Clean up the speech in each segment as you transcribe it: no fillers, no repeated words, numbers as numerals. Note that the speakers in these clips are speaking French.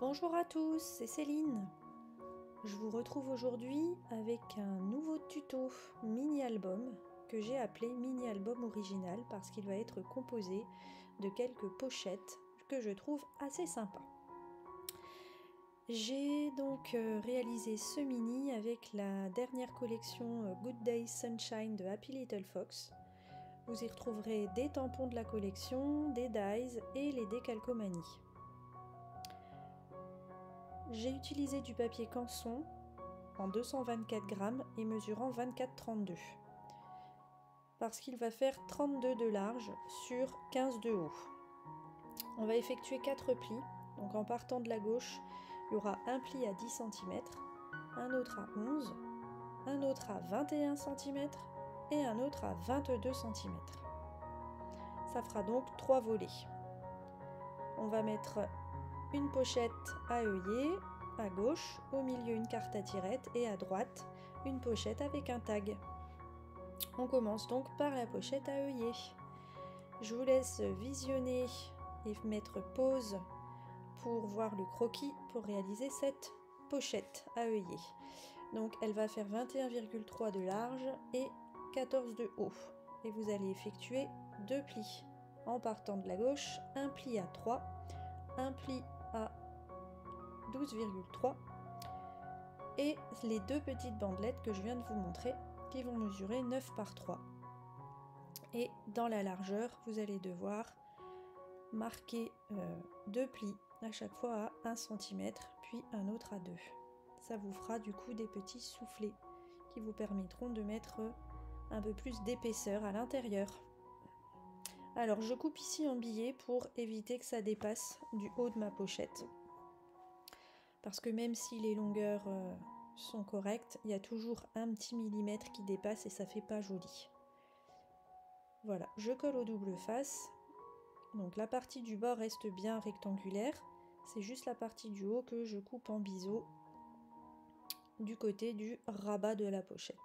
Bonjour à tous, c'est Céline. Je vous retrouve aujourd'hui avec un nouveau tuto mini-album que j'ai appelé mini-album original parce qu'il va être composé de quelques pochettes que je trouve assez sympas. J'ai donc réalisé ce mini avec la dernière collection Good Day Sunshine de Happy Little Fox. Vous y retrouverez des tampons de la collection, des dies et les décalcomanies. J'ai utilisé du papier Canson en 224 grammes et mesurant 24-32 parce qu'il va faire 32 de large sur 15 de haut. On va effectuer 4 plis, donc en partant de la gauche, il y aura un pli à 10 cm, un autre à 11, un autre à 21 cm et un autre à 22 cm. Ça fera donc 3 volets. On va mettre une pochette à œillet à gauche, au milieu une carte à tirette et à droite une pochette avec un tag. On commence donc par la pochette à œillet. Je vous laisse visionner et mettre pause pour voir le croquis pour réaliser cette pochette à œillet. Donc elle va faire 21,3 de large et 14 de haut. Et vous allez effectuer 2 plis. En partant de la gauche, un pli à 3, un pli à 12,3 et les deux petites bandelettes que je viens de vous montrer qui vont mesurer 9 par 3. Et dans la largeur, vous allez devoir marquer 2 plis à chaque fois à 1 cm, puis un autre à 2. Ça vous fera du coup des petits soufflets qui vous permettront de mettre un peu plus d'épaisseur à l'intérieur. Alors je coupe ici en billet pour éviter que ça dépasse du haut de ma pochette. Parce que même si les longueurs sont correctes, il y a toujours un petit millimètre qui dépasse et ça fait pas joli. Voilà, je colle au double face. Donc la partie du bas reste bien rectangulaire. C'est juste la partie du haut que je coupe en biseau du côté du rabat de la pochette.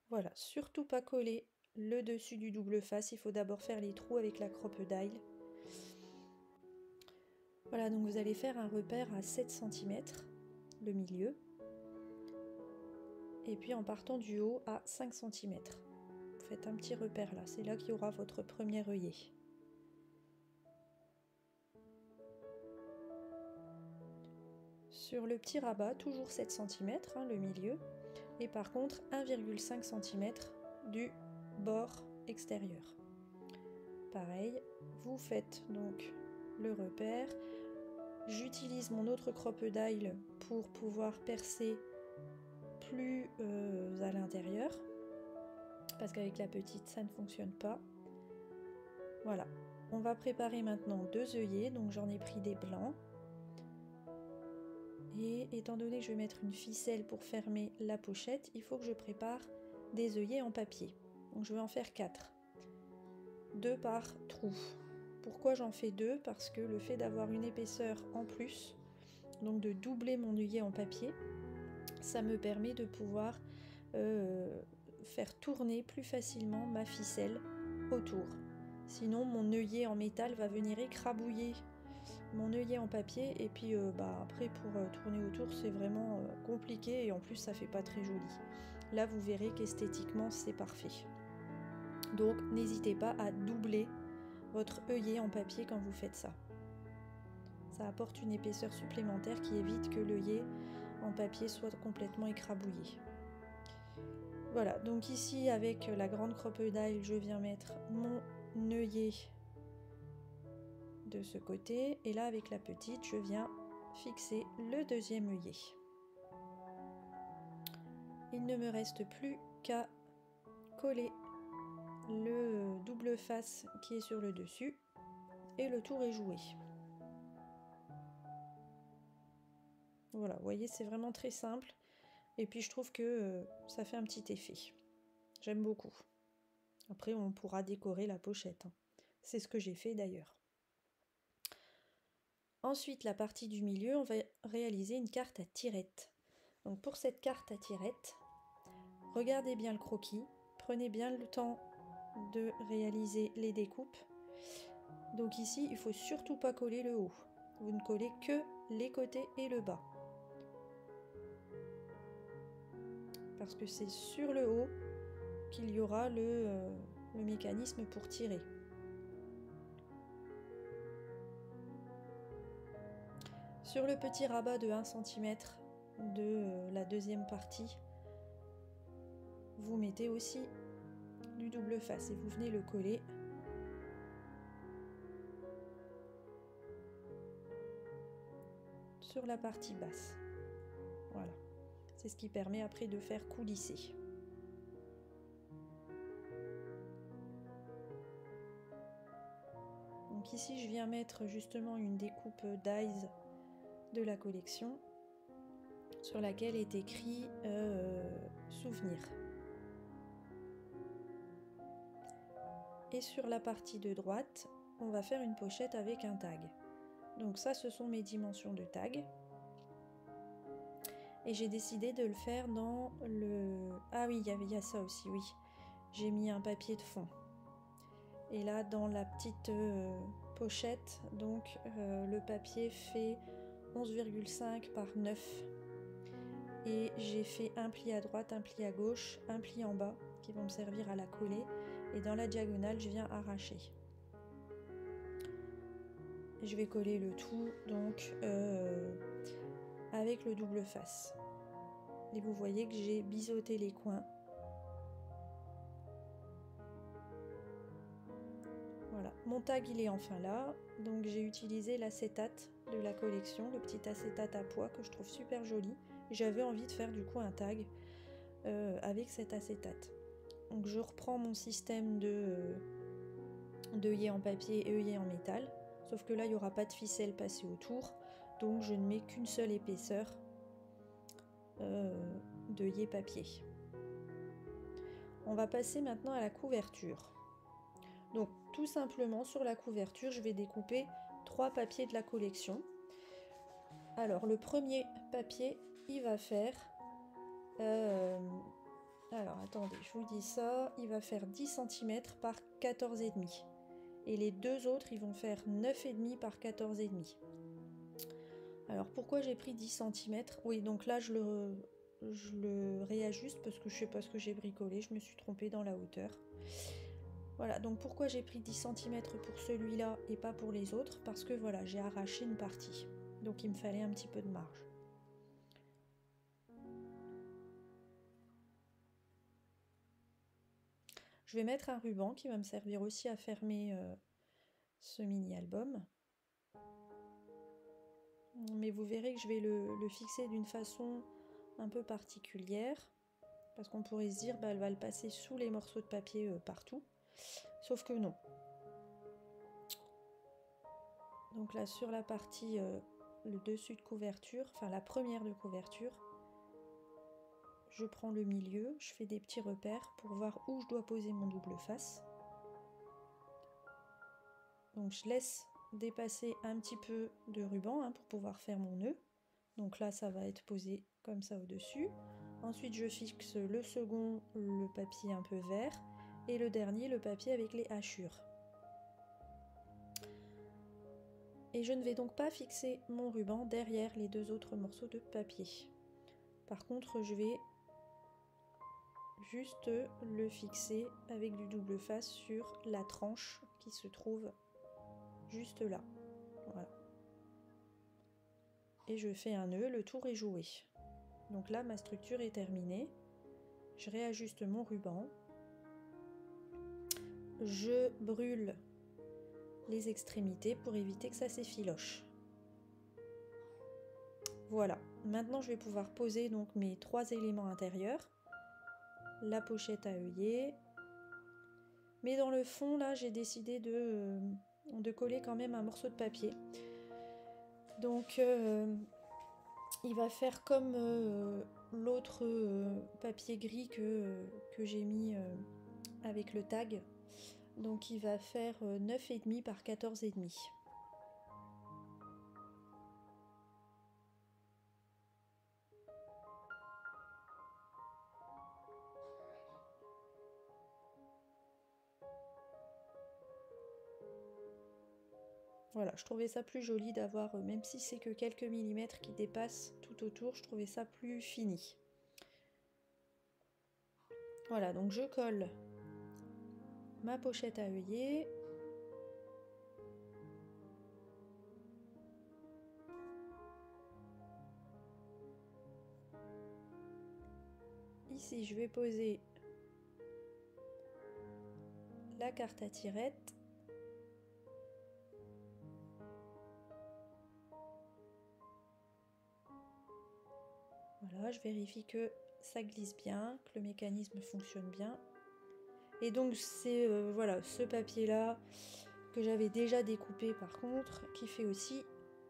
Voilà, surtout pas coller le dessus du double face, il faut d'abord faire les trous avec la crocodile. Voilà, donc vous allez faire un repère à 7 cm, le milieu, et puis en partant du haut à 5 cm. Vous faites un petit repère là, c'est là qu'il y aura votre premier œillet. Sur le petit rabat, toujours 7 cm, le milieu, et par contre 1,5 cm du bord extérieur. Pareil, vous faites donc le repère. J'utilise mon autre crocodile pour pouvoir percer plus à l'intérieur, parce qu'avec la petite ça ne fonctionne pas. Voilà, on va préparer maintenant 2 œillets, donc j'en ai pris des blancs. Et étant donné que je vais mettre une ficelle pour fermer la pochette, il faut que je prépare des œillets en papier. Donc je vais en faire 4. 2 par trou. Pourquoi j'en fais 2? Parce que le fait d'avoir une épaisseur en plus, donc de doubler mon œillet en papier, ça me permet de pouvoir faire tourner plus facilement ma ficelle autour. Sinon mon œillet en métal va venir écrabouiller mon œillet en papier et puis après pour tourner autour c'est vraiment compliqué et en plus ça fait pas très joli. Là vous verrez qu'esthétiquement c'est parfait. Donc n'hésitez pas à doubler votre œillet en papier quand vous faites ça. Ça apporte une épaisseur supplémentaire qui évite que l'œillet en papier soit complètement écrabouillé. Voilà, donc ici avec la grande crocodile je viens mettre mon œillet de ce côté et là avec la petite je viens fixer le deuxième œillet. Il ne me reste plus qu'à coller le double face qui est sur le dessus et le tour est joué. Voilà, vous voyez c'est vraiment très simple et puis je trouve que ça fait un petit effet. J'aime beaucoup. Après on pourra décorer la pochette. C'est ce que j'ai fait d'ailleurs. Ensuite, la partie du milieu, on va réaliser une carte à tirettes. Donc pour cette carte à tirettes, regardez bien le croquis, prenez bien le temps de réaliser les découpes. Donc ici, il ne faut surtout pas coller le haut. Vous ne collez que les côtés et le bas. Parce que c'est sur le haut qu'il y aura le mécanisme pour tirer. Sur le petit rabat de 1 cm de la deuxième partie, vous mettez aussi du double face et vous venez le coller sur la partie basse. Voilà, c'est ce qui permet après de faire coulisser. Donc ici je viens mettre justement une découpe dies de la collection sur laquelle est écrit souvenir. Et sur la partie de droite, on va faire une pochette avec un tag. Donc ça, ce sont mes dimensions de tag. Et j'ai décidé de le faire dans le... Ah oui, il y a ça aussi, oui. J'ai mis un papier de fond. Et là, dans la petite pochette, donc le papier fait 11,5 par 9. Et j'ai fait un pli à droite, un pli à gauche, un pli en bas, qui vont me servir à la coller. Et dans la diagonale, je viens arracher. Je vais coller le tout donc avec le double face. Et vous voyez que j'ai biseauté les coins. Voilà, mon tag il est enfin là. Donc j'ai utilisé l'acétate de la collection, le petit acétate à pois que je trouve super joli. J'avais envie de faire du coup un tag avec cet acétate. Donc je reprends mon système d'œillet en papier et œillet en métal. Sauf que là, il n'y aura pas de ficelle passée autour. Donc je ne mets qu'une seule épaisseur d'œillet papier. On va passer maintenant à la couverture. Donc tout simplement sur la couverture, je vais découper 3 papiers de la collection. Alors le premier papier, il va faire... alors attendez, je vous dis ça, il va faire 10 cm par 14,5. Et les deux autres, ils vont faire 9,5 par 14,5. Alors pourquoi j'ai pris 10 cm? Oui, donc là je le réajuste parce que je sais pas ce que j'ai bricolé, je me suis trompée dans la hauteur. Voilà, donc pourquoi j'ai pris 10 cm pour celui-là et pas pour les autres? Parce que voilà, j'ai arraché une partie. Donc il me fallait un petit peu de marge. Je vais mettre un ruban qui va me servir aussi à fermer ce mini-album. Mais vous verrez que je vais le fixer d'une façon un peu particulière. Parce qu'on pourrait se dire, bah, elle va le passer sous les morceaux de papier partout. Sauf que non. Donc là, sur la partie, le dessus de couverture, enfin la première de couverture, je prends le milieu, je fais des petits repères pour voir où je dois poser mon double face. Donc je laisse dépasser un petit peu de ruban pour pouvoir faire mon nœud. Donc là, ça va être posé comme ça au-dessus. Ensuite, je fixe le second, le papier un peu vert, et le dernier, le papier avec les hachures. Et je ne vais donc pas fixer mon ruban derrière les deux autres morceaux de papier. Par contre, je vais juste le fixer avec du double face sur la tranche qui se trouve juste là. Voilà. Et je fais un nœud, le tour est joué. Donc là, ma structure est terminée. Je réajuste mon ruban. Je brûle les extrémités pour éviter que ça s'effiloche. Voilà, maintenant je vais pouvoir poser donc mes 3 éléments intérieurs. La pochette à œillet. Mais dans le fond, là, j'ai décidé de coller quand même un morceau de papier. Donc, il va faire comme l'autre papier gris que j'ai mis avec le tag. Donc, il va faire 9,5 par 14,5. Voilà, je trouvais ça plus joli d'avoir, même si c'est que quelques millimètres qui dépassent tout autour, je trouvais ça plus fini. Voilà, donc je colle ma pochette à œillet. Ici, je vais poser la carte à tirette. Voilà, je vérifie que ça glisse bien, que le mécanisme fonctionne bien. Et donc c'est voilà, ce papier-là que j'avais déjà découpé par contre, qui fait aussi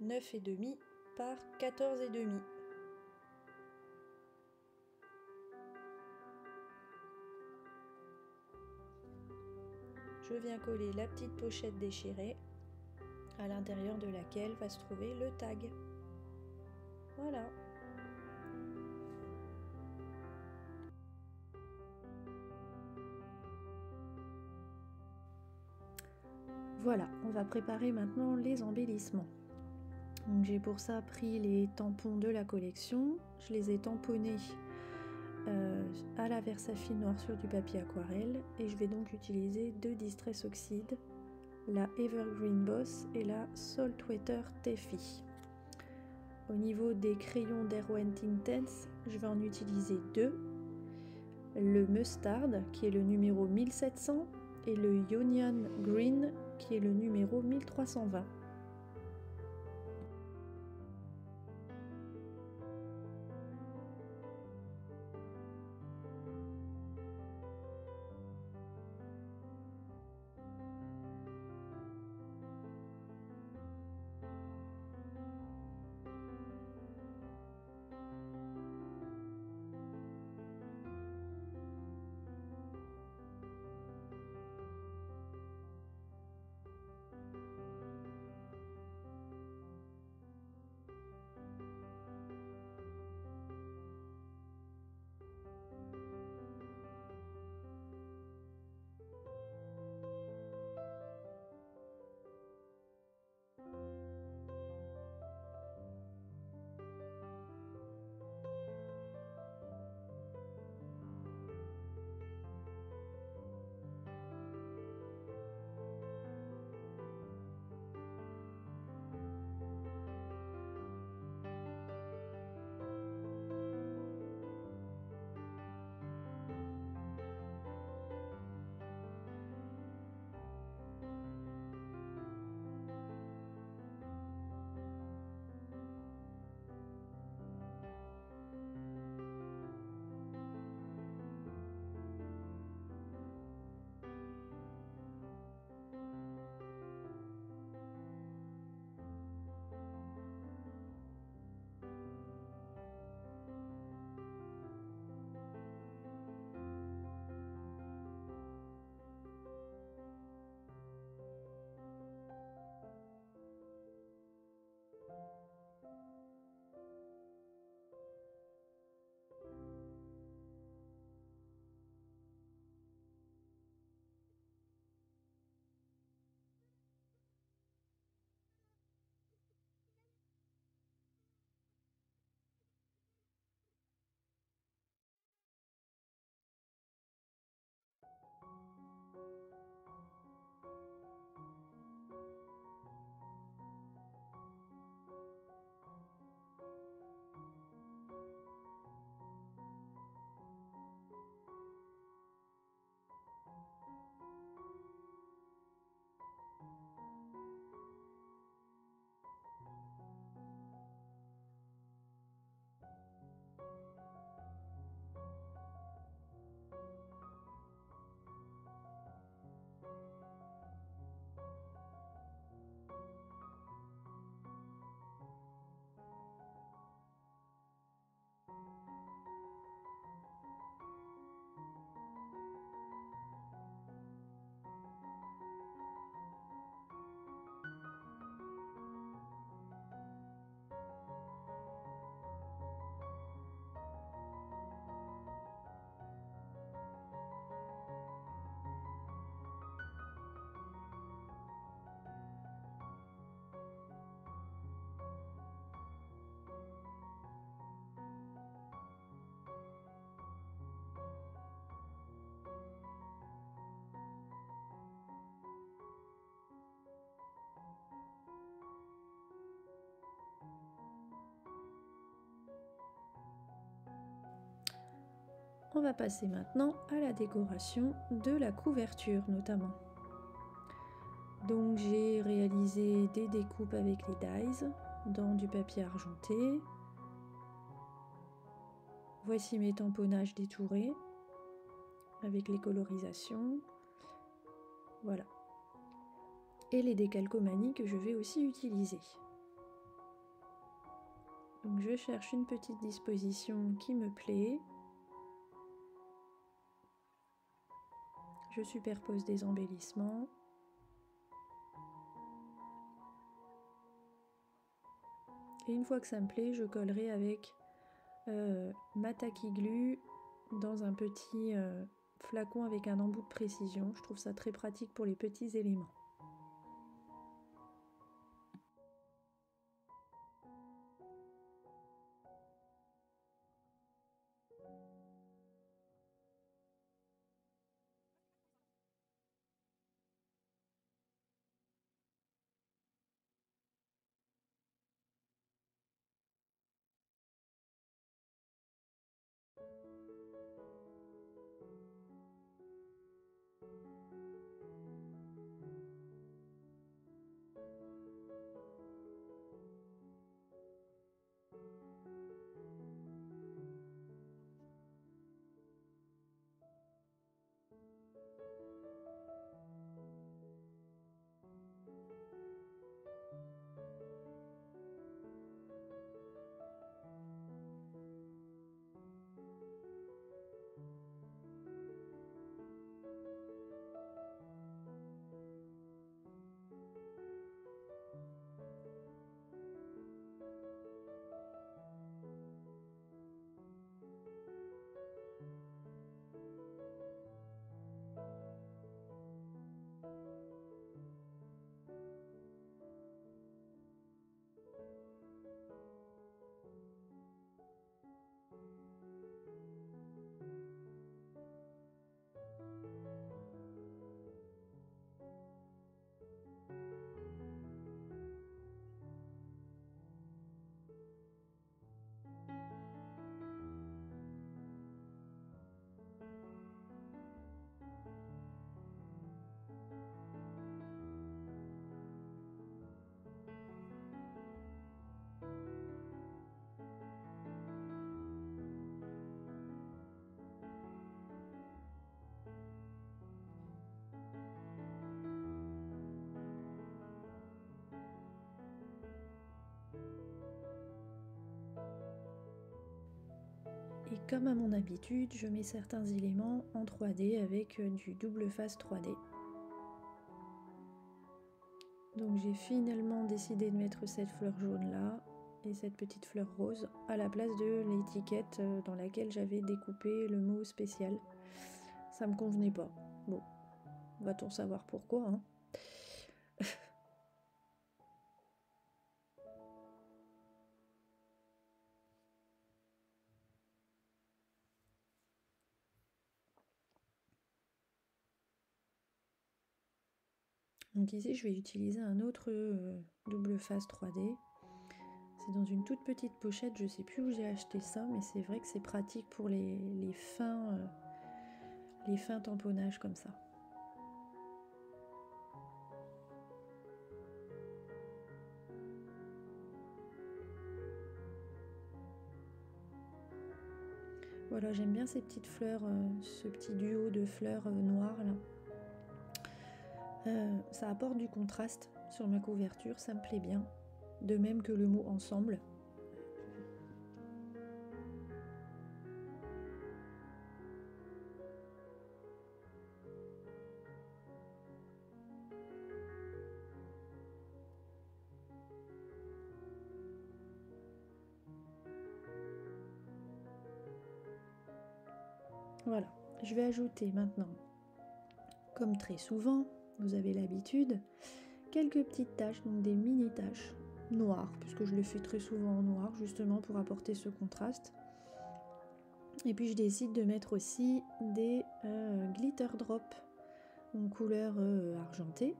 9,5 par 14,5. Je viens coller la petite pochette déchirée à l'intérieur de laquelle va se trouver le tag. Voilà. Voilà, on va préparer maintenant les embellissements. Donc j'ai pour ça pris les tampons de la collection, je les ai tamponnés à la Versafine noire sur du papier aquarelle et je vais donc utiliser deux Distress Oxide, la Evergreen Boss et la Saltwater Taffy. Au niveau des crayons d'Erwent Intense, je vais en utiliser deux, le Mustard qui est le numéro 1700 et le Union Green qui est le numéro 1320. On va passer maintenant à la décoration de la couverture notamment. Donc j'ai réalisé des découpes avec les dies dans du papier argenté. Voici mes tamponnages détourés avec les colorisations. Voilà. Et les décalcomanies que je vais aussi utiliser. Donc je cherche une petite disposition qui me plaît. Je superpose des embellissements. Et une fois que ça me plaît, je collerai avec ma Tacky Glue dans un petit flacon avec un embout de précision. Je trouve ça très pratique pour les petits éléments. Et comme à mon habitude, je mets certains éléments en 3D avec du double face 3D. Donc j'ai finalement décidé de mettre cette fleur jaune là et cette petite fleur rose à la place de l'étiquette dans laquelle j'avais découpé le mot spécial. Ça me convenait pas. Bon, va-t-on savoir pourquoi, hein. Donc ici je vais utiliser un autre double face 3D. C'est dans une toute petite pochette, je sais plus où j'ai acheté ça, mais c'est vrai que c'est pratique pour les fins tamponnages comme ça. Voilà, j'aime bien ces petites fleurs, ce petit duo de fleurs noires là. Ça apporte du contraste sur ma couverture, ça me plaît bien. De même que le mot ensemble. Voilà, je vais ajouter maintenant, comme très souvent, vous avez l'habitude, quelques petites taches, donc des mini taches noires, puisque je le fais très souvent en noir, justement pour apporter ce contraste. Et puis je décide de mettre aussi des glitter drops en couleur argentée,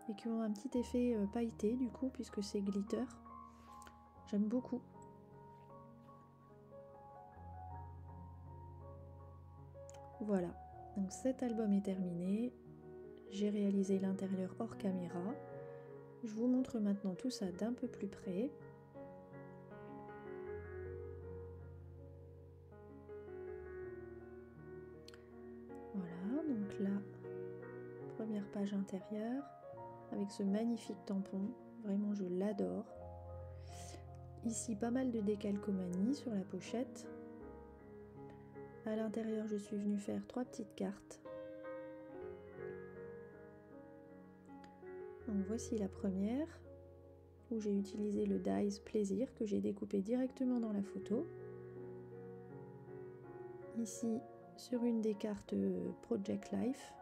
et qui ont un petit effet pailleté du coup, puisque c'est glitter. J'aime beaucoup. Voilà, donc cet album est terminé. J'ai réalisé l'intérieur hors caméra. Je vous montre maintenant tout ça d'un peu plus près. Voilà, donc là, première page intérieure avec ce magnifique tampon. Vraiment, je l'adore. Ici, pas mal de décalcomanie sur la pochette. À l'intérieur, je suis venue faire 3 petites cartes. Donc voici la première, où j'ai utilisé le dies plaisir que j'ai découpé directement dans la photo. Ici, sur une des cartes Project Life.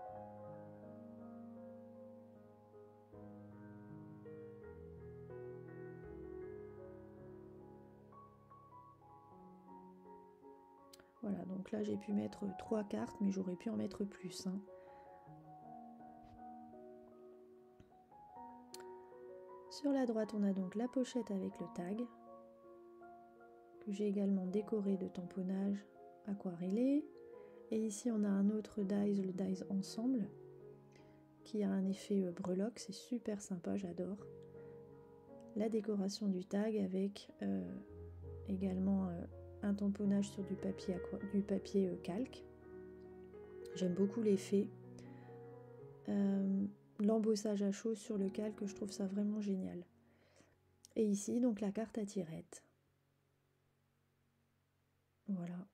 Voilà, donc là j'ai pu mettre 3 cartes, mais j'aurais pu en mettre plus. Sur la droite, on a donc la pochette avec le tag, que j'ai également décoré de tamponnage aquarellé. Et ici, on a un autre dies, le dies ensemble, qui a un effet breloque, c'est super sympa, j'adore. La décoration du tag avec également un tamponnage sur du papier calque. J'aime beaucoup l'effet. L'embossage à chaud sur le calque, je trouve ça vraiment génial. Et ici, donc la carte à tirettes. Voilà.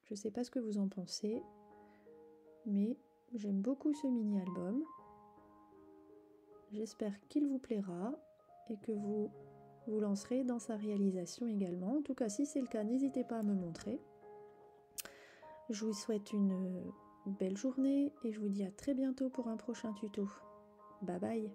Je ne sais pas ce que vous en pensez, mais j'aime beaucoup ce mini-album. J'espère qu'il vous plaira et que vous vous lancerez dans sa réalisation également. En tout cas, si c'est le cas, n'hésitez pas à me montrer. Je vous souhaite une belle journée et je vous dis à très bientôt pour un prochain tuto. Bye bye!